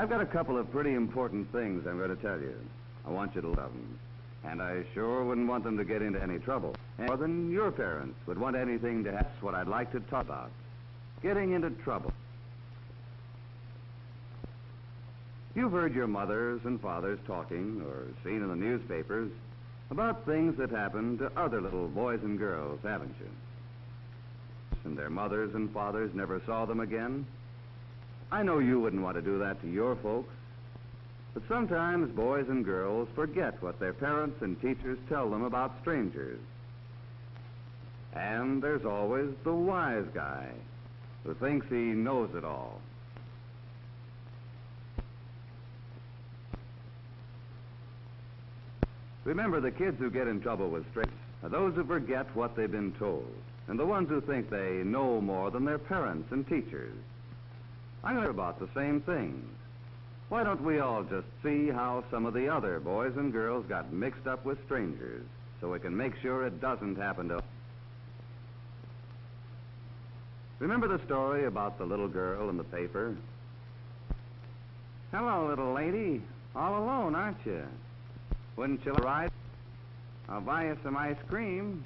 I've got a couple of pretty important things I'm going to tell you. I want you to love them. And I sure wouldn't want them to get into any trouble. More than your parents would want anything to happen. That's what I'd like to talk about. Getting into trouble. You've heard your mothers and fathers talking, or seen in the newspapers, about things that happen to other little boys and girls, haven't you? And their mothers and fathers never saw them again. I know you wouldn't want to do that to your folks, but sometimes boys and girls forget what their parents and teachers tell them about strangers. And there's always the wise guy who thinks he knows it all. Remember, the kids who get in trouble with strangers are those who forget what they've been told, and the ones who think they know more than their parents and teachers. I'm going to about the same things. Why don't we all just see how some of the other boys and girls got mixed up with strangers, so we can make sure it doesn't happen to us? Remember the story about the little girl in the paper? Hello, little lady. All alone, aren't you? Wouldn't you ride? I'll buy you some ice cream.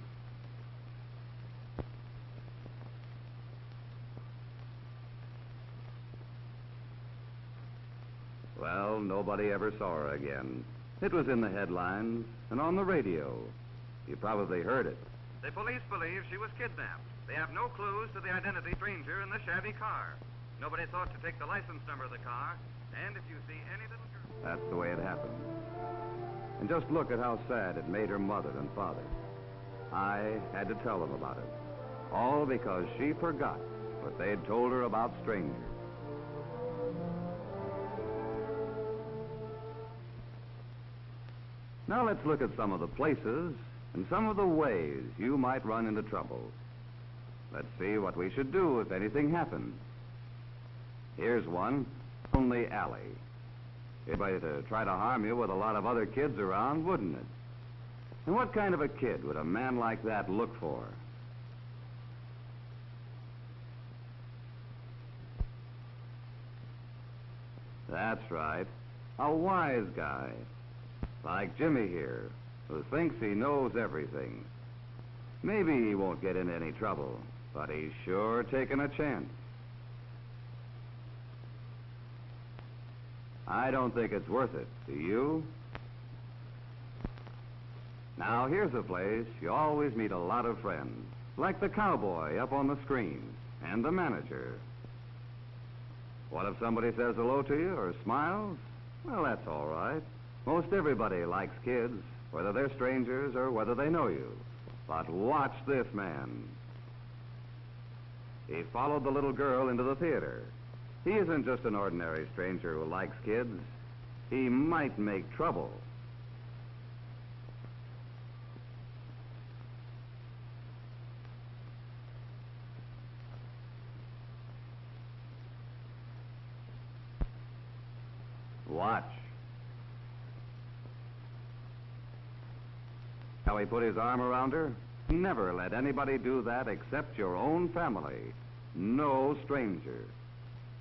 Well, nobody ever saw her again. It was in the headlines and on the radio. You probably heard it. The police believe she was kidnapped. They have no clues to the identity of the stranger in the shabby car. Nobody thought to take the license number of the car. And if you see any little girl... That's the way it happened. And just look at how sad it made her mother and father. I had to tell them about it. All because she forgot what they'd told her about strangers. Now let's look at some of the places and some of the ways you might run into trouble. Let's see what we should do if anything happens. Here's one, lonely alley. Anybody to try to harm you with a lot of other kids around, wouldn't it? And what kind of a kid would a man like that look for? That's right, a wise guy. Like Jimmy here, who thinks he knows everything. Maybe he won't get into any trouble, but he's sure taking a chance. I don't think it's worth it, do you? Now, here's a place you always meet a lot of friends, like the cowboy up on the screen, and the manager. What if somebody says hello to you or smiles? Well, that's all right. Most everybody likes kids, whether they're strangers or whether they know you. But watch this man. He followed the little girl into the theater. He isn't just an ordinary stranger who likes kids. He might make trouble. Watch. How he put his arm around her? Never let anybody do that except your own family. No stranger.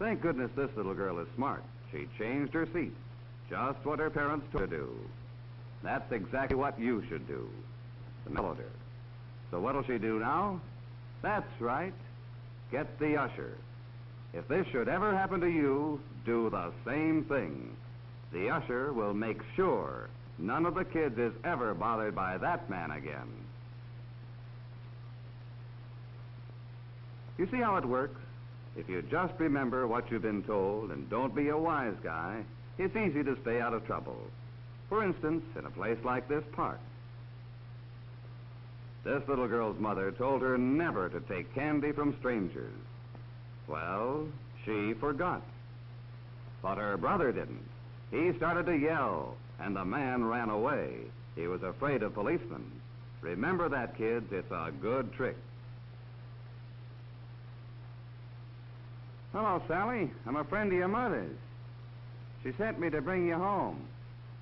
Thank goodness this little girl is smart. She changed her seat. Just what her parents told her to do. That's exactly what you should do. They followed her. So what'll she do now? That's right. Get the usher. If this should ever happen to you, do the same thing. The usher will make sure none of the kids is ever bothered by that man again. You see how it works? If you just remember what you've been told and don't be a wise guy, it's easy to stay out of trouble. For instance, in a place like this park. This little girl's mother told her never to take candy from strangers. Well, she forgot. But her brother didn't. He started to yell, and the man ran away. He was afraid of policemen. Remember that, kids. It's a good trick. Hello, Sally. I'm a friend of your mother's. She sent me to bring you home.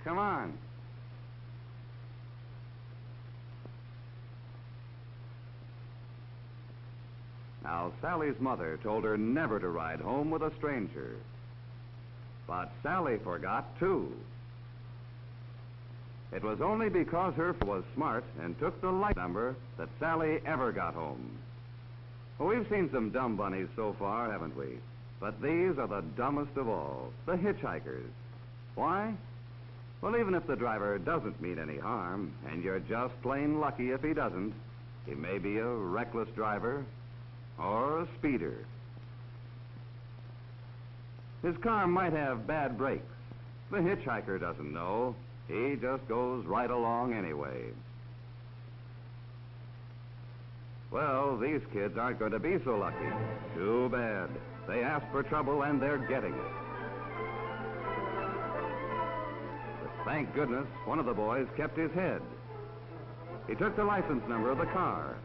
Come on. Now, Sally's mother told her never to ride home with a stranger. But Sally forgot, too. It was only because her was smart and took the light number that Sally ever got home. Well, we've seen some dumb bunnies so far, haven't we? But these are the dumbest of all, the hitchhikers. Why? Well, even if the driver doesn't mean any harm, and you're just plain lucky if he doesn't, he may be a reckless driver or a speeder. His car might have bad brakes. The hitchhiker doesn't know. He just goes right along anyway. Well, these kids aren't going to be so lucky. Too bad. They asked for trouble and they're getting it. But thank goodness one of the boys kept his head. He took the license number of the car.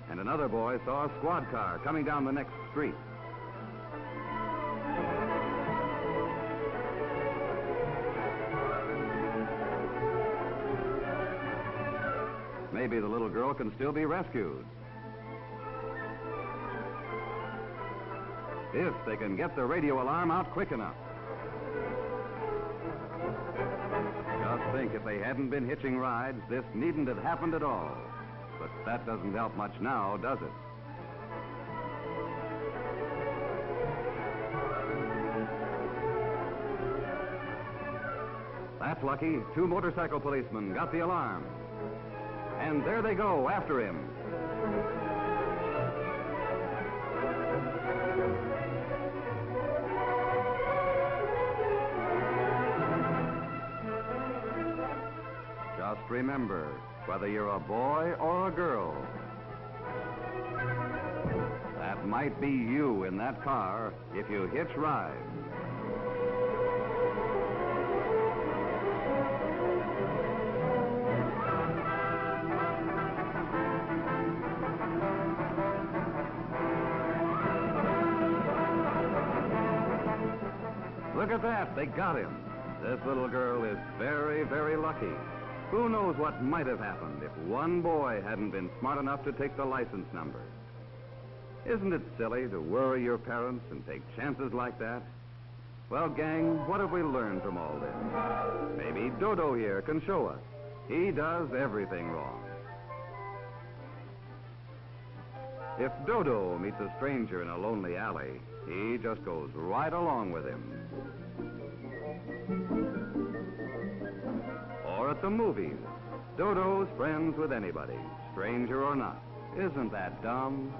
And another boy saw a squad car coming down the next street. Maybe the little girl can still be rescued. If they can get the radio alarm out quick enough. Just think, if they hadn't been hitching rides, this needn't have happened at all. But that doesn't help much now, does it? That's lucky. 2 motorcycle policemen got the alarm. And there they go, after him. Just remember, whether you're a boy or a girl, that might be you in that car if you hitch rides. Look at that, they got him. This little girl is very, very lucky. Who knows what might have happened if one boy hadn't been smart enough to take the license number? Isn't it silly to worry your parents and take chances like that? Well, gang, what have we learned from all this? Maybe Dodo here can show us. He does everything wrong. If Dodo meets a stranger in a lonely alley, he just goes right along with him. Or at the movies, Dodo's friends with anybody, stranger or not. Isn't that dumb?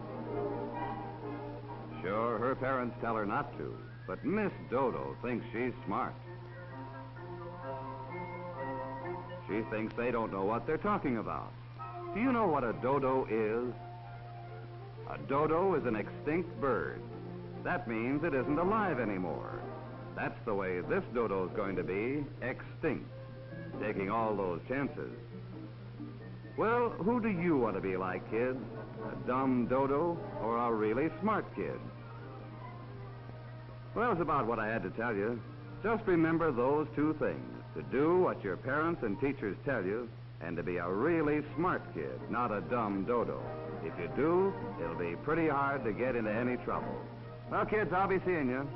Sure, her parents tell her not to, but Miss Dodo thinks she's smart. She thinks they don't know what they're talking about. Do you know what a dodo is? A dodo is an extinct bird. That means it isn't alive anymore. That's the way this dodo's going to be, extinct, taking all those chances. Well, who do you want to be like, kids? A dumb dodo or a really smart kid? Well, it's about what I had to tell you. Just remember those 2 things: to do what your parents and teachers tell you, and to be a really smart kid, not a dumb dodo. If you do, it'll be pretty hard to get into any trouble. Well, kids, I'll be seeing you.